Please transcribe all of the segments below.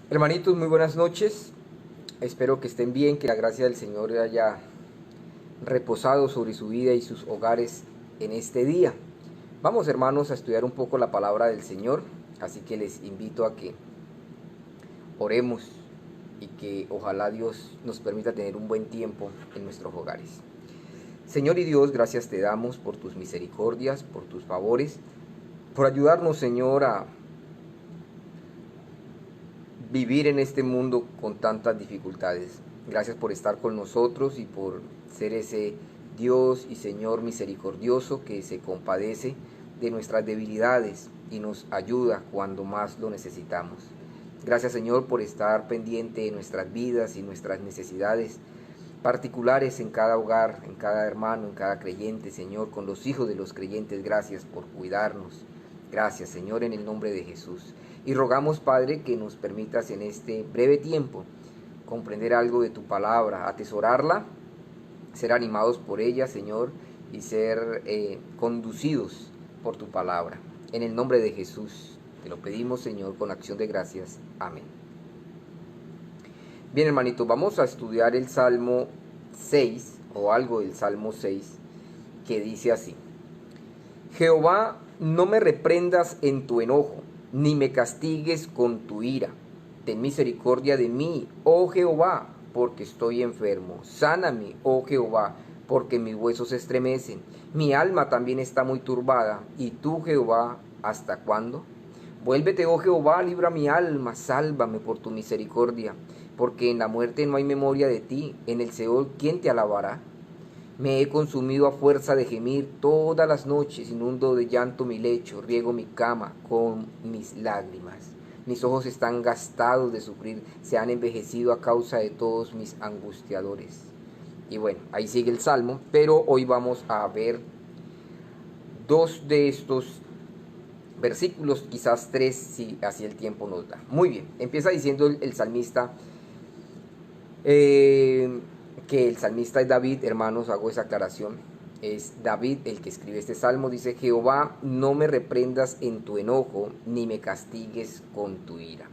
Hermanitos, muy buenas noches. Espero que estén bien, que la gracia del Señor haya reposado sobre su vida y sus hogares en este día. Vamos, hermanos, a estudiar un poco la palabra del Señor, así que les invito a que oremos y que ojalá Dios nos permita tener un buen tiempo en nuestros hogares. Señor y Dios, gracias te damos por tus misericordias, por tus favores, por ayudarnos, Señor, a vivir en este mundo con tantas dificultades. Gracias por estar con nosotros y por ser ese Dios y Señor misericordioso que se compadece de nuestras debilidades y nos ayuda cuando más lo necesitamos. Gracias, Señor, por estar pendiente de nuestras vidas y nuestras necesidades particulares en cada hogar, en cada hermano, en cada creyente, Señor, con los hijos de los creyentes. Gracias por cuidarnos. Gracias, Señor, en el nombre de Jesús. Y rogamos, Padre, que nos permitas en este breve tiempo comprender algo de tu palabra, atesorarla, ser animados por ella, Señor, y ser conducidos por tu palabra. En el nombre de Jesús te lo pedimos, Señor, con acción de gracias. Amén. Bien, hermanito, vamos a estudiar el Salmo 6, o algo del Salmo 6, que dice así: Jehová, no me reprendas en tu enojo, ni me castigues con tu ira. Ten misericordia de mí, oh Jehová, porque estoy enfermo. Sáname, oh Jehová, porque mis huesos se estremecen. Mi alma también está muy turbada. ¿Y tú, Jehová, hasta cuándo? Vuélvete, oh Jehová, libra mi alma, sálvame por tu misericordia, porque en la muerte no hay memoria de ti. En el Seol, ¿quién te alabará? Me he consumido a fuerza de gemir todas las noches, inundo de llanto mi lecho, riego mi cama con mis lágrimas. Mis ojos están gastados de sufrir, se han envejecido a causa de todos mis angustiadores. Y bueno, ahí sigue el Salmo, pero hoy vamos a ver dos de estos versículos, quizás tres si así el tiempo nos da. Muy bien, empieza diciendo el salmista, que el salmista es David. Hermanos, hago esa aclaración, es David el que escribe este salmo. Dice: Jehová, no me reprendas en tu enojo, ni me castigues con tu ira.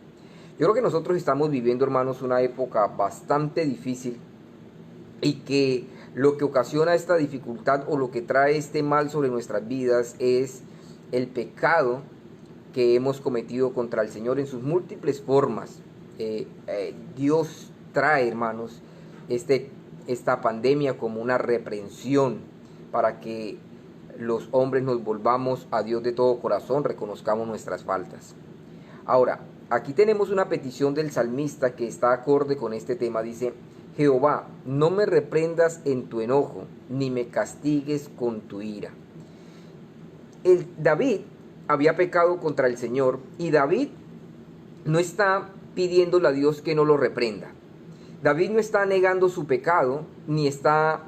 Yo creo que nosotros estamos viviendo, hermanos, una época bastante difícil, y que lo que ocasiona esta dificultad o lo que trae este mal sobre nuestras vidas es el pecado que hemos cometido contra el Señor en sus múltiples formas. Dios trae, hermanos, esta pandemia como una reprensión para que los hombres nos volvamos a Dios de todo corazón, reconozcamos nuestras faltas. Ahora, aquí tenemos una petición del salmista que está acorde con este tema. Dice: Jehová, no me reprendas en tu enojo, ni me castigues con tu ira. David había pecado contra el Señor, y David no está pidiéndole a Dios que no lo reprenda. David no está negando su pecado, ni está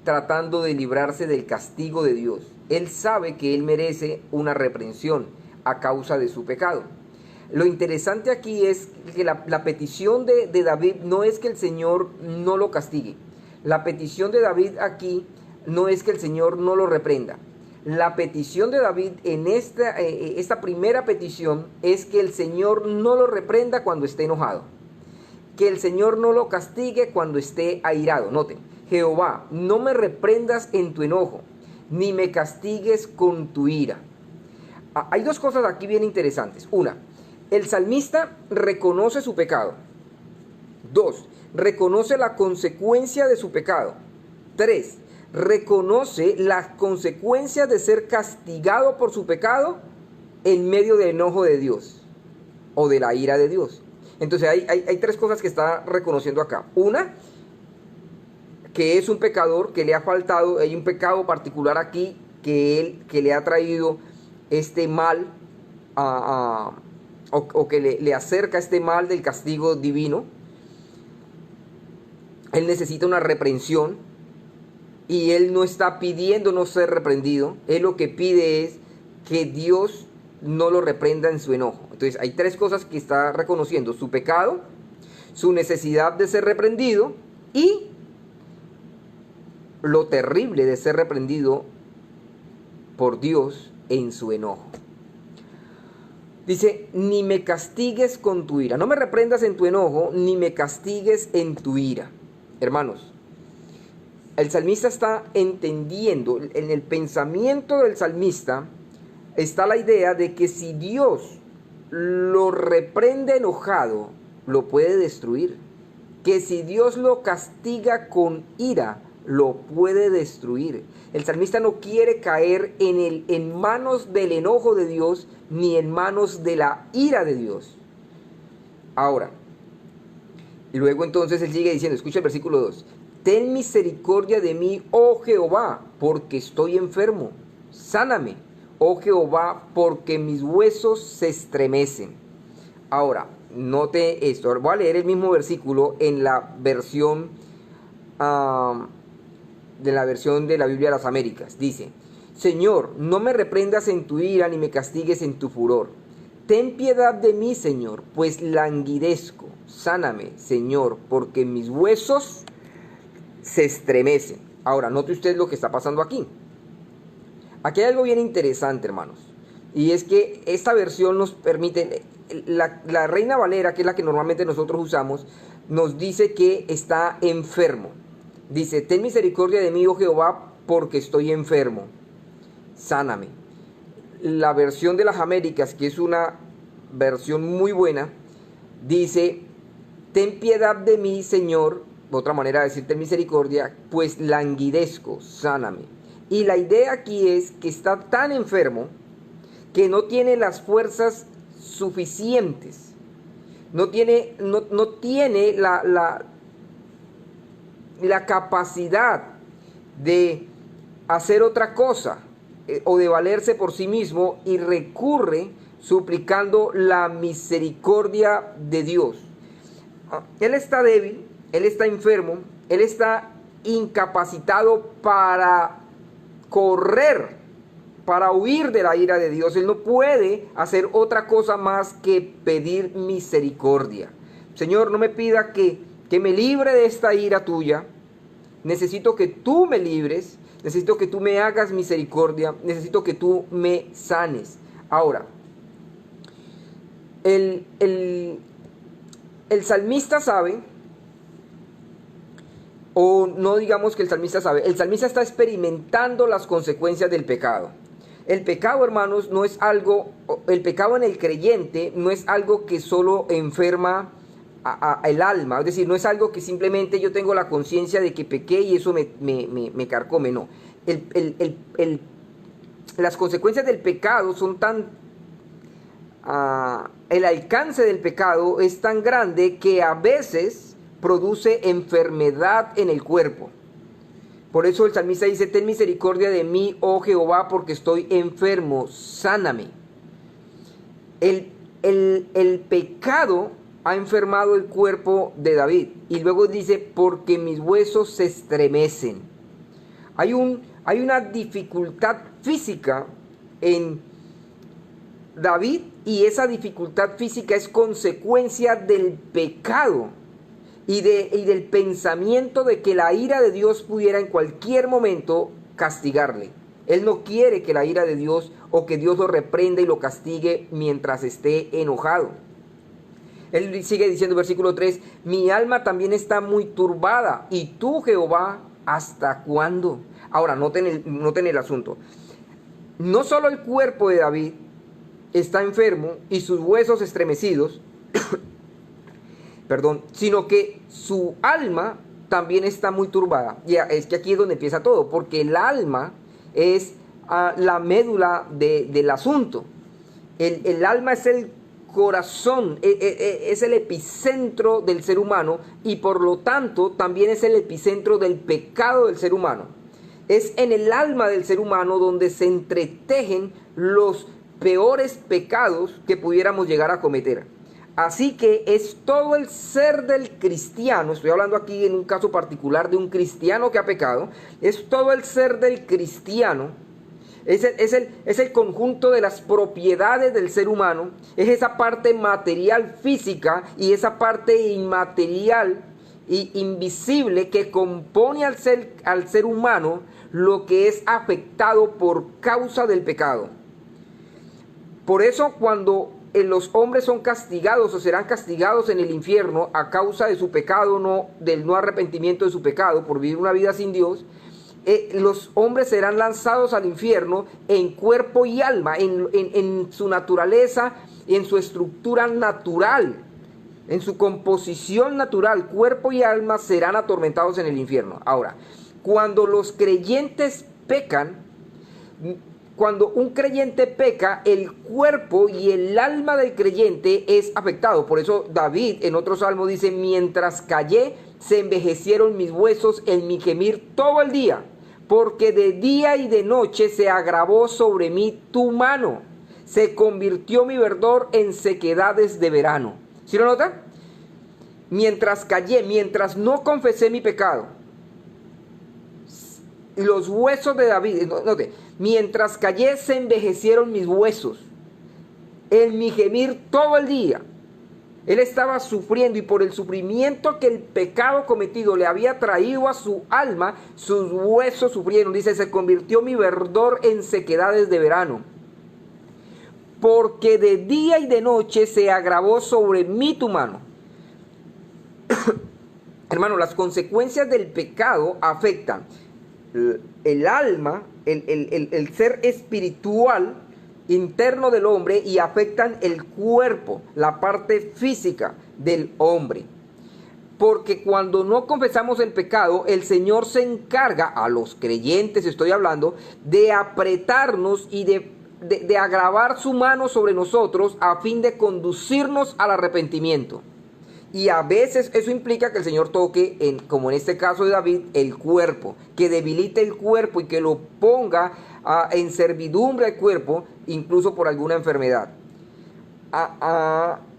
tratando de librarse del castigo de Dios. Él sabe que él merece una reprensión a causa de su pecado. Lo interesante aquí es que la petición de David no es que el Señor no lo castigue. La petición de David aquí no es que el Señor no lo reprenda. La petición de David en esta primera petición es que el Señor no lo reprenda cuando esté enojado, que el Señor no lo castigue cuando esté airado. Noten: Jehová, no me reprendas en tu enojo, ni me castigues con tu ira. Hay dos cosas aquí bien interesantes. Una, el salmista reconoce su pecado. Dos, reconoce la consecuencia de su pecado. Tres, reconoce las consecuencias de ser castigado por su pecado en medio del enojo de Dios o de la ira de Dios. Entonces hay tres cosas que está reconociendo acá. Una, que es un pecador, que le ha faltado, hay un pecado particular aquí que le ha traído este mal, o que le acerca este mal del castigo divino. Él necesita una reprensión, y él no está pidiendo no ser reprendido. Él lo que pide es que Dios no lo reprenda en su enojo. Entonces hay tres cosas que está reconociendo: su pecado, su necesidad de ser reprendido, y lo terrible de ser reprendido por Dios en su enojo. Dice, ni me castigues con tu ira. No me reprendas en tu enojo, ni me castigues en tu ira. Hermanos, el salmista está entendiendo, en el pensamiento del salmista está la idea de que si Dios lo reprende enojado, lo puede destruir. Que si Dios lo castiga con ira, lo puede destruir. El salmista no quiere caer en manos del enojo de Dios ni en manos de la ira de Dios. Ahora, y luego entonces él sigue diciendo, escucha el versículo 2. Ten misericordia de mí, oh Jehová, porque estoy enfermo. Sáname, oh Jehová, porque mis huesos se estremecen. Ahora, note esto. Voy a leer el mismo versículo en la versión de la Biblia de las Américas. Dice, Señor, no me reprendas en tu ira, ni me castigues en tu furor. Ten piedad de mí, Señor, pues languidezco. Sáname, Señor, porque mis huesos se estremecen. Ahora, note usted lo que está pasando aquí. Aquí hay algo bien interesante, hermanos. Y es que esta versión nos permite, la Reina Valera, que es la que normalmente nosotros usamos, nos dice que está enfermo. Dice, ten misericordia de mí, oh Jehová, porque estoy enfermo. Sáname. La versión de las Américas, que es una versión muy buena, dice, ten piedad de mí, Señor. Otra manera de decir ten misericordia, pues languidezco, sáname. Y la idea aquí es que está tan enfermo que no tiene las fuerzas suficientes. No tiene la capacidad de hacer otra cosa o de valerse por sí mismo, y recurre suplicando la misericordia de Dios. Él está débil, él está enfermo, él está incapacitado para correr, para huir de la ira de Dios. Él no puede hacer otra cosa más que pedir misericordia. Señor, no me pida que me libre de esta ira tuya. Necesito que tú me libres, necesito que tú me hagas misericordia, necesito que tú me sanes. Ahora, el salmista sabe, o no digamos que el salmista sabe, el salmista está experimentando las consecuencias del pecado. El pecado, hermanos, no es algo, el pecado en el creyente no es algo que solo enferma el alma, es decir, no es algo que simplemente yo tengo la conciencia de que pequé y eso me carcome, no. Las consecuencias del pecado son tan... el alcance del pecado es tan grande que a veces produce enfermedad en el cuerpo. Por eso el salmista dice, ten misericordia de mí, oh Jehová, porque estoy enfermo, sáname. El pecado ha enfermado el cuerpo de David. Y luego dice, porque mis huesos se estremecen. Hay una dificultad física en David, y esa dificultad física es consecuencia del pecado y del pensamiento de que la ira de Dios pudiera en cualquier momento castigarle. Él no quiere que la ira de Dios o que Dios lo reprenda y lo castigue mientras esté enojado. Él sigue diciendo, versículo 3, mi alma también está muy turbada, y tú, Jehová, ¿hasta cuándo? Ahora, noten el asunto. No solo el cuerpo de David está enfermo y sus huesos estremecidos, perdón, sino que su alma también está muy turbada. Ya, es que aquí es donde empieza todo, porque el alma es la médula del asunto. El alma es el corazón, es el epicentro del ser humano, y por lo tanto también es el epicentro del pecado del ser humano. Es en el alma del ser humano donde se entretejen los peores pecados que pudiéramos llegar a cometer. Así que es todo el ser del cristiano, estoy hablando aquí en un caso particular de un cristiano que ha pecado, es todo el ser del cristiano, es el conjunto de las propiedades del ser humano, es esa parte material física y esa parte inmaterial e invisible que compone al ser humano, lo que es afectado por causa del pecado. Por eso cuando los hombres son castigados o serán castigados en el infierno a causa de su pecado, del no arrepentimiento de su pecado, por vivir una vida sin Dios. Los hombres serán lanzados al infierno en cuerpo y alma, en su naturaleza, en su estructura natural, en su composición natural, cuerpo y alma serán atormentados en el infierno. Ahora, cuando los creyentes pecan, cuando un creyente peca, el cuerpo y el alma del creyente es afectado. Por eso David en otro salmo dice: mientras callé, se envejecieron mis huesos en mi gemir todo el día, porque de día y de noche se agravó sobre mí tu mano, se convirtió mi verdor en sequedades de verano. ¿Sí lo notan? Mientras callé, mientras no confesé mi pecado, los huesos de David, note, mientras callé se envejecieron mis huesos, en mi gemir todo el día. Él estaba sufriendo, y por el sufrimiento que el pecado cometido le había traído a su alma, sus huesos sufrieron. Dice: se convirtió mi verdor en sequedades de verano, porque de día y de noche se agravó sobre mí tu mano. Hermano, las consecuencias del pecado afectan el alma, el ser espiritual interno del hombre, y afectan el cuerpo, la parte física del hombre. Porque cuando no confesamos el pecado, el Señor se encarga, a los creyentes estoy hablando, de apretarnos y de agravar su mano sobre nosotros a fin de conducirnos al arrepentimiento. Y a veces eso implica que el Señor toque, como en este caso de David, el cuerpo, que debilite el cuerpo y que lo ponga en servidumbre al cuerpo, incluso por alguna enfermedad.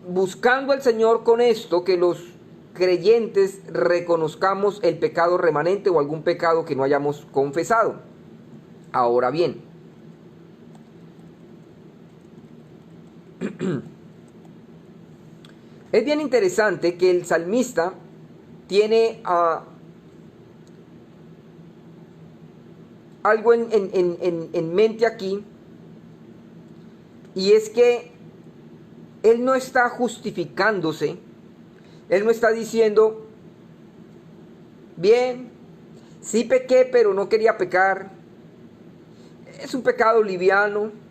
Buscando al Señor con esto, que los creyentes reconozcamos el pecado remanente o algún pecado que no hayamos confesado. Ahora bien, es bien interesante que el salmista tiene algo en mente aquí, y es que él no está justificándose, él no está diciendo: bien, sí pequé, pero no quería pecar, es un pecado liviano.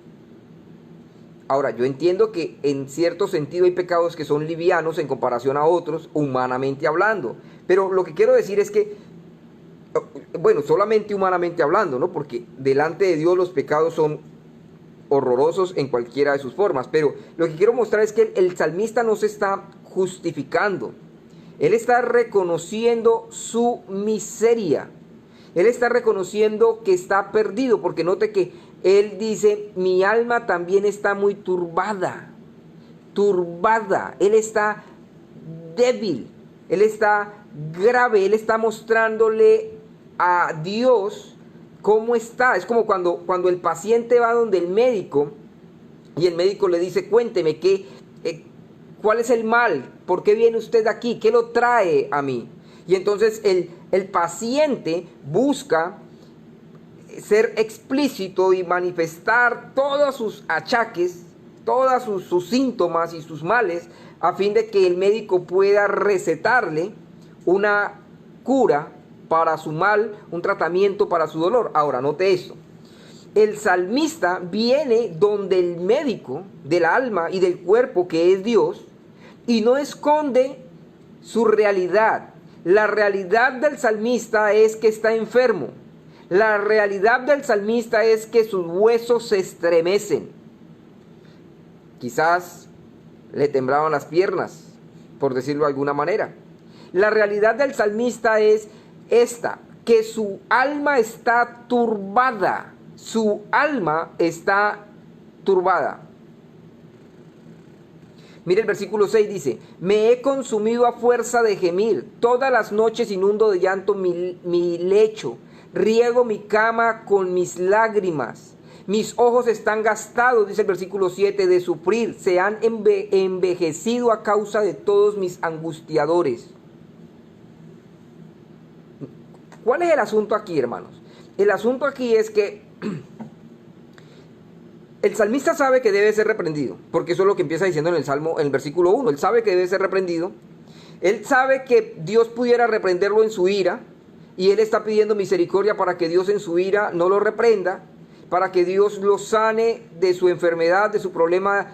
Ahora, yo entiendo que en cierto sentido hay pecados que son livianos en comparación a otros, humanamente hablando. Pero lo que quiero decir es que, bueno, solamente humanamente hablando, ¿no? Porque delante de Dios los pecados son horrorosos en cualquiera de sus formas. Pero lo que quiero mostrar es que el salmista no se está justificando. Él está reconociendo su miseria. Él está reconociendo que está perdido, porque note que él dice: mi alma también está muy turbada. Él está débil, él está grave, él está mostrándole a Dios cómo está. Es como cuando el paciente va donde el médico y el médico le dice: cuénteme, ¿cuál es el mal? ¿Por qué viene usted aquí? ¿Qué lo trae a mí? Y entonces el paciente busca ser explícito y manifestar todos sus achaques, todos sus síntomas y sus males, a fin de que el médico pueda recetarle una cura para su mal, un tratamiento para su dolor. Ahora, note esto: el salmista viene donde el médico del alma y del cuerpo, que es Dios, y no esconde su realidad. La realidad del salmista es que está enfermo. La realidad del salmista es que sus huesos se estremecen. Quizás le temblaban las piernas, por decirlo de alguna manera. La realidad del salmista es esta: que su alma está turbada. Su alma está turbada. Mire el versículo 6, dice: me he consumido a fuerza de gemir, todas las noches inundo de llanto mi lecho, riego mi cama con mis lágrimas, mis ojos están gastados, dice el versículo 7, de sufrir, se han envejecido a causa de todos mis angustiadores. ¿Cuál es el asunto aquí, hermanos? El asunto aquí es que El salmista sabe que debe ser reprendido, porque eso es lo que empieza diciendo en el Salmo, en el versículo 1. Él sabe que debe ser reprendido. Él sabe que Dios pudiera reprenderlo en su ira, y él está pidiendo misericordia para que Dios en su ira no lo reprenda, para que Dios lo sane de su enfermedad, de su problema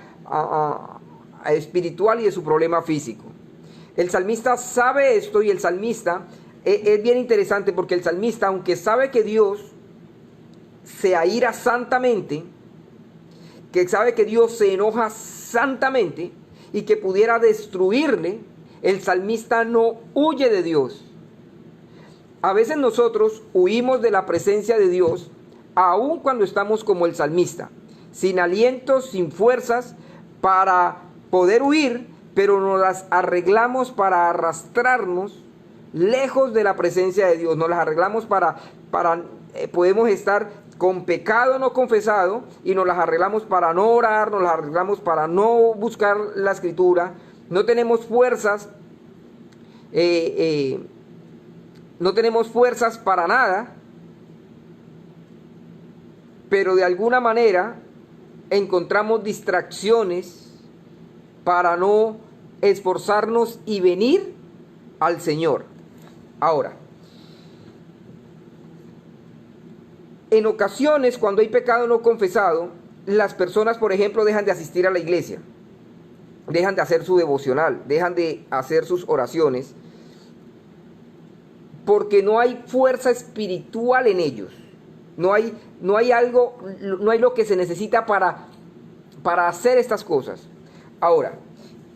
espiritual y de su problema físico. El salmista sabe esto, y el salmista es bien interesante, porque el salmista, aunque sabe que Dios se aira santamente, que sabe que Dios se enoja santamente y que pudiera destruirle, el salmista no huye de Dios. A veces nosotros huimos de la presencia de Dios, aun cuando estamos como el salmista, sin alientos, sin fuerzas para poder huir, pero nos las arreglamos para arrastrarnos lejos de la presencia de Dios. Nos las arreglamos podemos estar con pecado no confesado, y nos las arreglamos para no orar, nos las arreglamos para no buscar la escritura. No tenemos fuerzas, no tenemos fuerzas para nada, pero de alguna manera encontramos distracciones para no esforzarnos y venir al Señor. Ahora, en ocasiones, cuando hay pecado no confesado, las personas, por ejemplo, dejan de asistir a la iglesia, dejan de hacer su devocional, dejan de hacer sus oraciones, porque no hay fuerza espiritual en ellos. No hay lo que se necesita para hacer estas cosas. Ahora,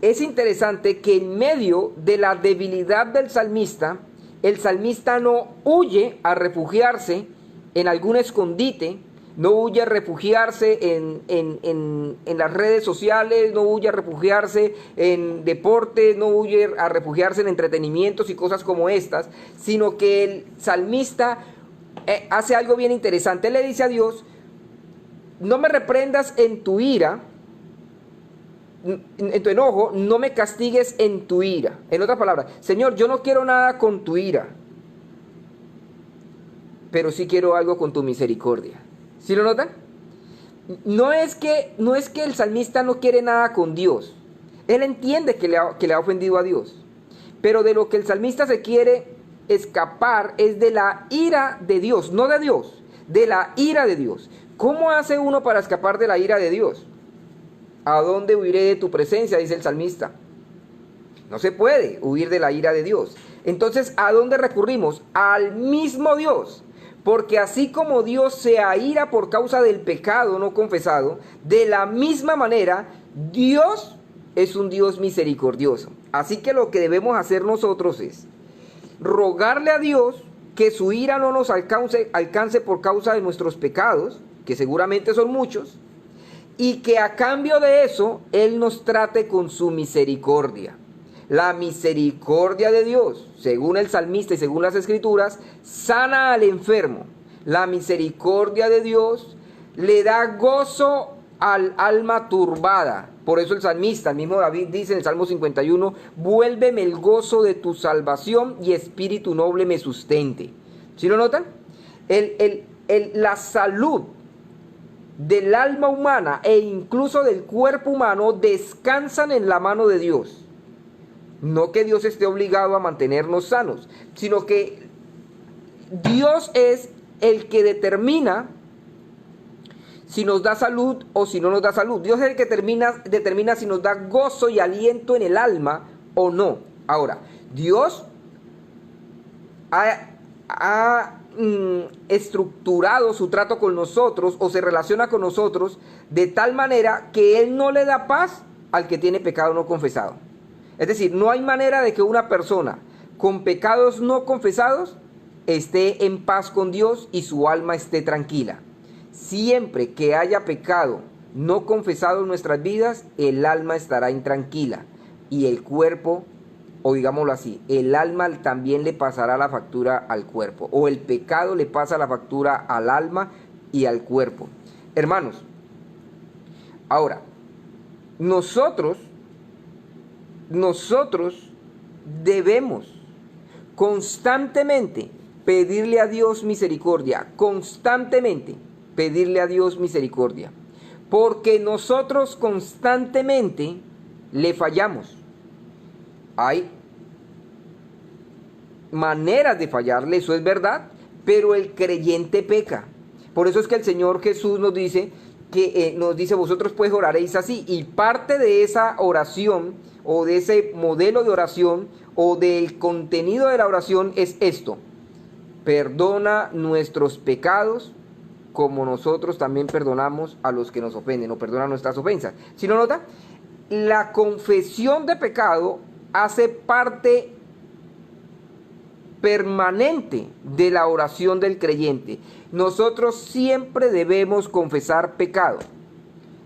es interesante que en medio de la debilidad del salmista, el salmista no huye a refugiarse en algún escondite, no huye a refugiarse en las redes sociales, no huye a refugiarse en deportes, no huye a refugiarse en entretenimientos y cosas como estas, sino que el salmista hace algo bien interesante. Él le dice a Dios: no me reprendas en tu ira, en tu enojo, no me castigues en tu ira. En otras palabras, Señor, yo no quiero nada con tu ira, pero sí quiero algo con tu misericordia. ¿Sí lo notan? No es que el salmista no quiere nada con Dios. Él entiende que le ha ofendido a Dios. Pero de lo que el salmista se quiere escapar es de la ira de Dios, no de Dios, de la ira de Dios. ¿Cómo hace uno para escapar de la ira de Dios? ¿A dónde huiré de tu presencia?, dice el salmista. No se puede huir de la ira de Dios. Entonces, ¿a dónde recurrimos? Al mismo Dios. Porque así como Dios se aira por causa del pecado no confesado, de la misma manera, Dios es un Dios misericordioso. Así que lo que debemos hacer nosotros es rogarle a Dios que su ira no nos alcance por causa de nuestros pecados, que seguramente son muchos, y que a cambio de eso Él nos trate con su misericordia. La misericordia de Dios, según el salmista y según las escrituras, sana al enfermo. La misericordia de Dios le da gozo al alma turbada. Por eso el salmista, el mismo David, dice en el Salmo 51, vuélveme el gozo de tu salvación y espíritu noble me sustente. ¿Sí lo notan? La salud del alma humana e incluso del cuerpo humano descansan en la mano de Dios. No que Dios esté obligado a mantenernos sanos, sino que Dios es el que determina si nos da salud o si no nos da salud. Dios es el que determina si nos da gozo y aliento en el alma o no. Ahora, Dios ha estructurado su trato con nosotros o se relaciona con nosotros de tal manera que Él no le da paz al que tiene pecado no confesado. Es decir, no hay manera de que una persona con pecados no confesados esté en paz con Dios y su alma esté tranquila. Siempre que haya pecado no confesado en nuestras vidas, el alma estará intranquila y el cuerpo, o digámoslo así, el alma también le pasará la factura al cuerpo, o el pecado le pasa la factura al alma y al cuerpo. Hermanos, ahora, nosotros debemos constantemente pedirle a Dios misericordia, constantemente pedirle a Dios misericordia, porque nosotros constantemente le fallamos. Hay maneras de fallarle, eso es verdad, pero el creyente peca. Por eso es que el Señor Jesús nos dice vosotros pues oraréis así, y parte de esa oración o de ese modelo de oración o del contenido de la oración es esto: perdona nuestros pecados como nosotros también perdonamos a los que nos ofenden, o perdona nuestras ofensas. ¿Sí lo nota? La confesión de pecado hace parte permanente de la oración del creyente. Nosotros siempre debemos confesar pecado.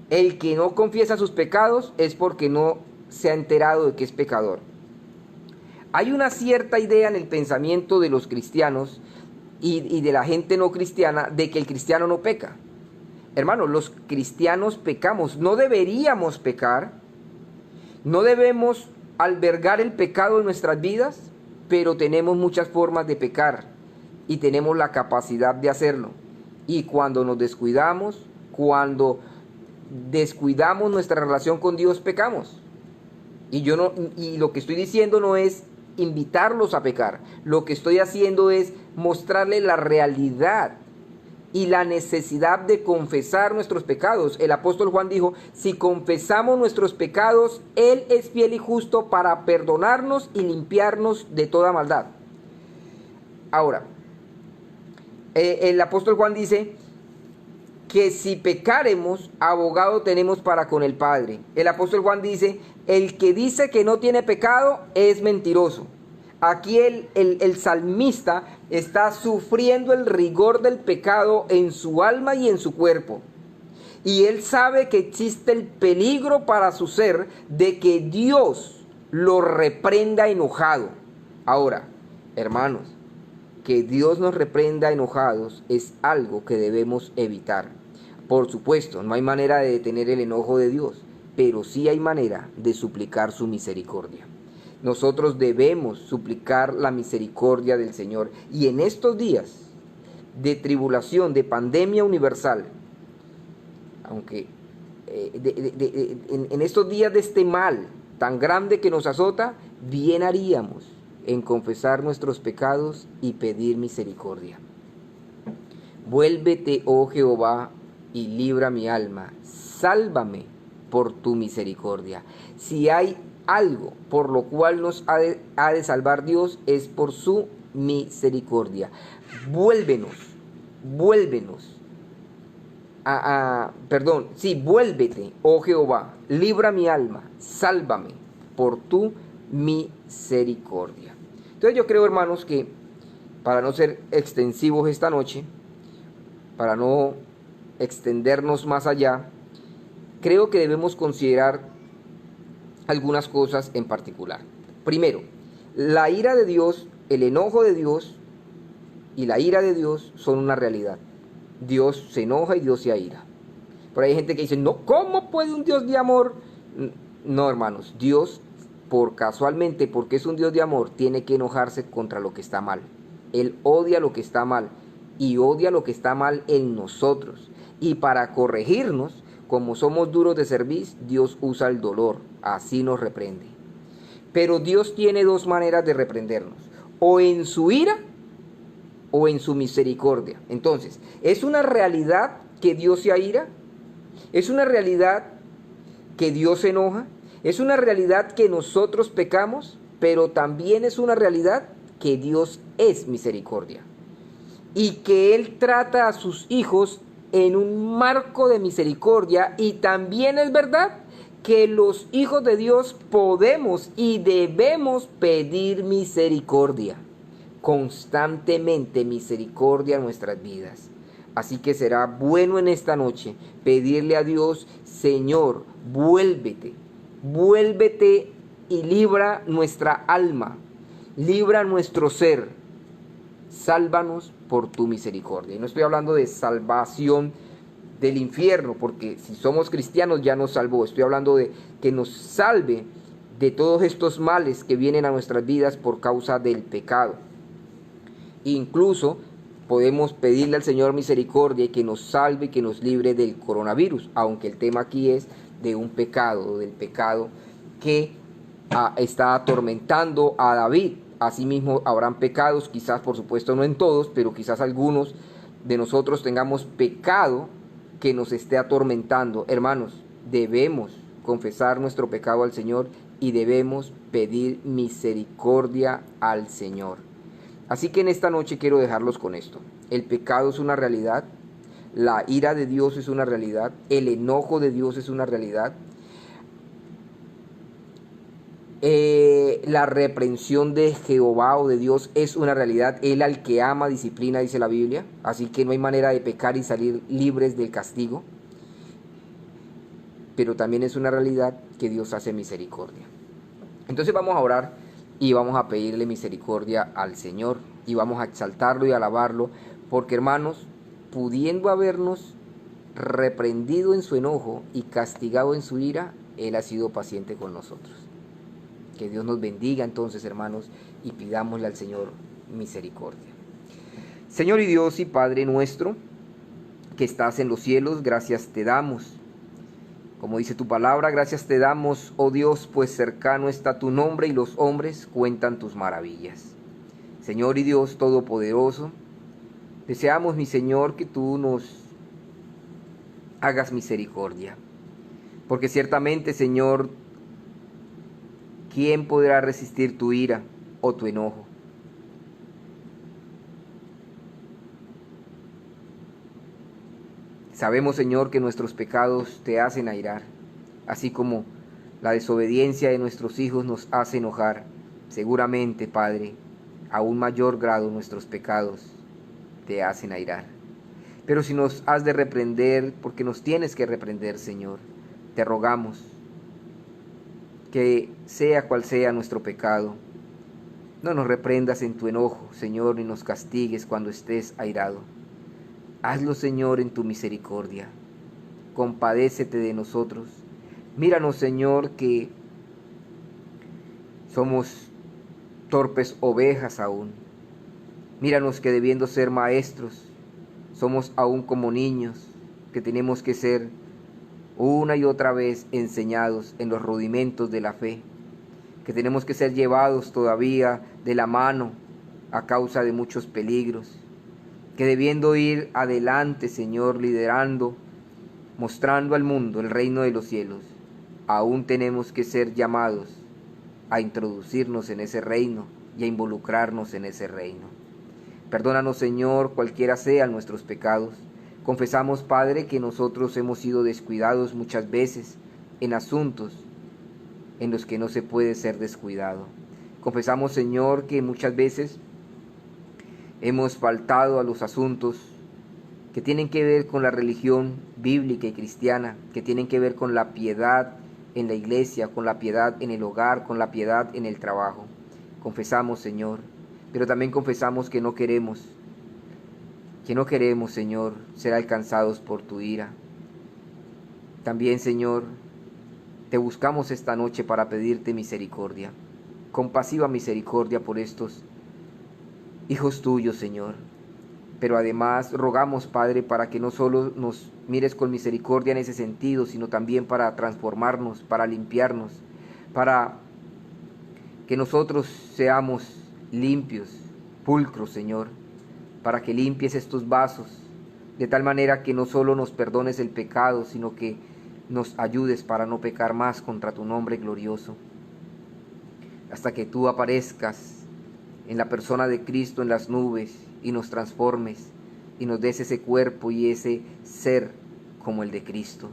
El que no confiesa sus pecados es porque no se ha enterado de que es pecador. Hay una cierta idea en el pensamiento de los cristianos y de la gente no cristiana de que el cristiano no peca. Hermanos, los cristianos pecamos. No deberíamos pecar. No debemos albergar el pecado en nuestras vidas, pero tenemos muchas formas de pecar y tenemos la capacidad de hacerlo. Y cuando nos descuidamos, cuando descuidamos nuestra relación con Dios, pecamos. Y lo que estoy diciendo no es invitarlos a pecar. Lo que estoy haciendo es mostrarles la realidad y la necesidad de confesar nuestros pecados. El apóstol Juan dijo: si confesamos nuestros pecados, Él es fiel y justo para perdonarnos y limpiarnos de toda maldad. Ahora, el apóstol Juan dice que si pecáremos, abogado tenemos para con el Padre. El apóstol Juan dice: el que dice que no tiene pecado es mentiroso. Aquí el salmista está sufriendo el rigor del pecado en su alma y en su cuerpo. Y él sabe que existe el peligro para su ser de que Dios lo reprenda enojado. Ahora, hermanos, que Dios nos reprenda enojados es algo que debemos evitar. Por supuesto, no hay manera de detener el enojo de Dios, pero sí hay manera de suplicar su misericordia. Nosotros debemos suplicar la misericordia del Señor. Y en estos días de tribulación, de pandemia universal, aunque en estos días de este mal tan grande que nos azota, bien haríamos en confesar nuestros pecados y pedir misericordia. Vuélvete, oh Jehová, y libra mi alma. Sálvame por tu misericordia. Si hay algo por lo cual nos ha de salvar Dios, es por su misericordia. Vuélvenos. Vuélvete, oh Jehová, libra mi alma, sálvame por tu misericordia. Entonces yo creo, hermanos, que para no ser extensivos esta noche, para no extendernos más allá, creo que debemos considerar algunas cosas en particular. Primero, la ira de Dios, el enojo de Dios y la ira de Dios son una realidad. Dios se enoja y Dios se aira. Pero hay gente que dice: no, ¿cómo puede un Dios de amor? No, hermanos, Dios, casualmente, porque es un Dios de amor, tiene que enojarse contra lo que está mal. Él odia lo que está mal y odia lo que está mal en nosotros. Y para corregirnos, como somos duros de cerviz, Dios usa el dolor, así nos reprende. Pero Dios tiene dos maneras de reprendernos: o en su ira o en su misericordia. Entonces, ¿es una realidad que Dios se aira? ¿Es una realidad que Dios se enoja? ¿Es una realidad que nosotros pecamos? Pero también es una realidad que Dios es misericordia y que Él trata a sus hijos en un marco de misericordia. Y también es verdad que los hijos de Dios podemos y debemos pedir misericordia, constantemente misericordia en nuestras vidas. Así que será bueno en esta noche pedirle a Dios: Señor, vuélvete y libra nuestra alma, libra nuestro ser, sálvanos por tu misericordia. Y no estoy hablando de salvación del infierno, porque si somos cristianos ya nos salvó. Estoy hablando de que nos salve de todos estos males que vienen a nuestras vidas por causa del pecado. Incluso podemos pedirle al Señor misericordia y que nos salve y que nos libre del coronavirus, aunque el tema aquí es de un pecado, del pecado que está atormentando a David. Asimismo habrán pecados, quizás por supuesto no en todos, pero quizás algunos de nosotros tengamos pecado que nos esté atormentando. Hermanos, debemos confesar nuestro pecado al Señor y debemos pedir misericordia al Señor. Así que en esta noche quiero dejarlos con esto. El pecado es una realidad, la ira de Dios es una realidad, el enojo de Dios es una realidad, la reprensión de Jehová o de Dios es una realidad. Él al que ama disciplina, dice la Biblia, así que no hay manera de pecar y salir libres del castigo. Pero también es una realidad que Dios hace misericordia. Entonces vamos a orar y vamos a pedirle misericordia al Señor y vamos a exaltarlo y alabarlo, porque hermanos, pudiendo habernos reprendido en su enojo y castigado en su ira, Él ha sido paciente con nosotros. Que Dios nos bendiga entonces, hermanos, y pidámosle al Señor misericordia. Señor y Dios y Padre nuestro, que estás en los cielos, gracias te damos. Como dice tu palabra, gracias te damos, oh Dios, pues cercano está tu nombre y los hombres cuentan tus maravillas. Señor y Dios Todopoderoso, deseamos, mi Señor, que tú nos hagas misericordia. Porque ciertamente, Señor, ¿quién podrá resistir tu ira o tu enojo? Sabemos, Señor, que nuestros pecados te hacen airar, así como la desobediencia de nuestros hijos nos hace enojar. Seguramente, Padre, a un mayor grado nuestros pecados te hacen airar. Pero si nos has de reprender, porque nos tienes que reprender, Señor, te rogamos que sea cual sea nuestro pecado, no nos reprendas en tu enojo, Señor, ni nos castigues cuando estés airado. Hazlo, Señor, en tu misericordia. Compadécete de nosotros. Míranos, Señor, que somos torpes ovejas aún. Míranos que debiendo ser maestros, somos aún como niños, que tenemos que ser una y otra vez enseñados en los rudimentos de la fe, que tenemos que ser llevados todavía de la mano a causa de muchos peligros, que debiendo ir adelante, Señor, liderando, mostrando al mundo el reino de los cielos, aún tenemos que ser llamados a introducirnos en ese reino y a involucrarnos en ese reino. Perdónanos, Señor, cualquiera sean nuestros pecados. Confesamos, Padre, que nosotros hemos sido descuidados muchas veces en asuntos en los que no se puede ser descuidado. Confesamos, Señor, que muchas veces hemos faltado a los asuntos que tienen que ver con la religión bíblica y cristiana, que tienen que ver con la piedad en la iglesia, con la piedad en el hogar, con la piedad en el trabajo. Confesamos, Señor, pero también confesamos que no queremos, Señor, ser alcanzados por tu ira. También, Señor, te buscamos esta noche para pedirte misericordia, compasiva misericordia por estos hijos tuyos, Señor. Pero además rogamos, Padre, para que no solo nos mires con misericordia en ese sentido, sino también para transformarnos, para limpiarnos, para que nosotros seamos limpios, pulcros, Señor, para que limpies estos vasos, de tal manera que no solo nos perdones el pecado, sino que nos ayudes para no pecar más contra tu nombre glorioso, hasta que tú aparezcas en la persona de Cristo en las nubes y nos transformes y nos des ese cuerpo y ese ser como el de Cristo.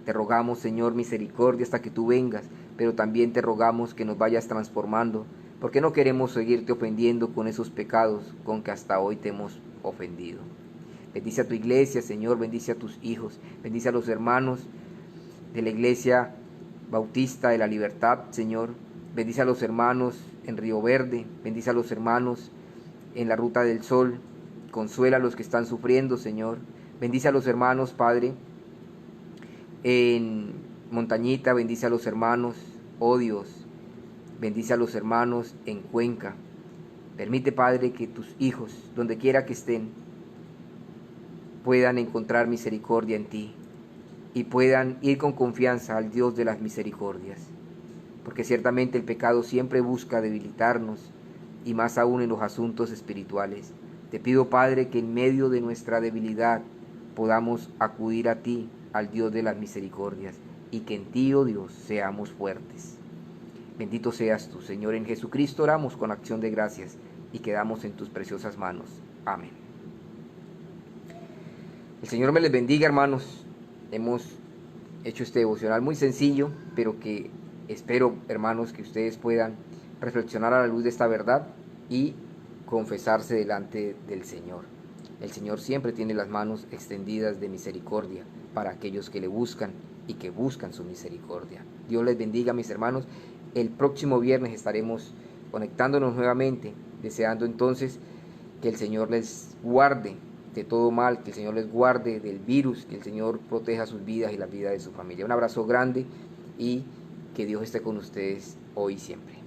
Te rogamos, Señor, misericordia hasta que tú vengas, pero también te rogamos que nos vayas transformando, porque no queremos seguirte ofendiendo con esos pecados con que hasta hoy te hemos ofendido. Bendice a tu iglesia, Señor, bendice a tus hijos, bendice a los hermanos de la Iglesia Bautista de la Libertad, Señor. Bendice a los hermanos en Río Verde, bendice a los hermanos en la Ruta del Sol, consuela a los que están sufriendo, Señor. Bendice a los hermanos, Padre, en Montañita, bendice a los hermanos, oh Dios, bendice a los hermanos en Cuenca. Permite, Padre, que tus hijos, donde quiera que estén, puedan encontrar misericordia en ti y puedan ir con confianza al Dios de las misericordias. Porque ciertamente el pecado siempre busca debilitarnos, y más aún en los asuntos espirituales. Te pido, Padre, que en medio de nuestra debilidad podamos acudir a ti, al Dios de las misericordias, y que en ti, oh Dios, seamos fuertes. Bendito seas tú, Señor. En Jesucristo oramos con acción de gracias y quedamos en tus preciosas manos. Amén. El Señor me les bendiga, hermanos. Hemos hecho este devocional muy sencillo, pero que espero, hermanos, que ustedes puedan reflexionar a la luz de esta verdad y confesarse delante del Señor. El Señor siempre tiene las manos extendidas de misericordia para aquellos que le buscan y que buscan su misericordia. Dios les bendiga, mis hermanos. El próximo viernes estaremos conectándonos nuevamente, deseando entonces que el Señor les guarde de todo mal, que el Señor les guarde del virus, que el Señor proteja sus vidas y la vida de su familia. Un abrazo grande y que Dios esté con ustedes hoy y siempre.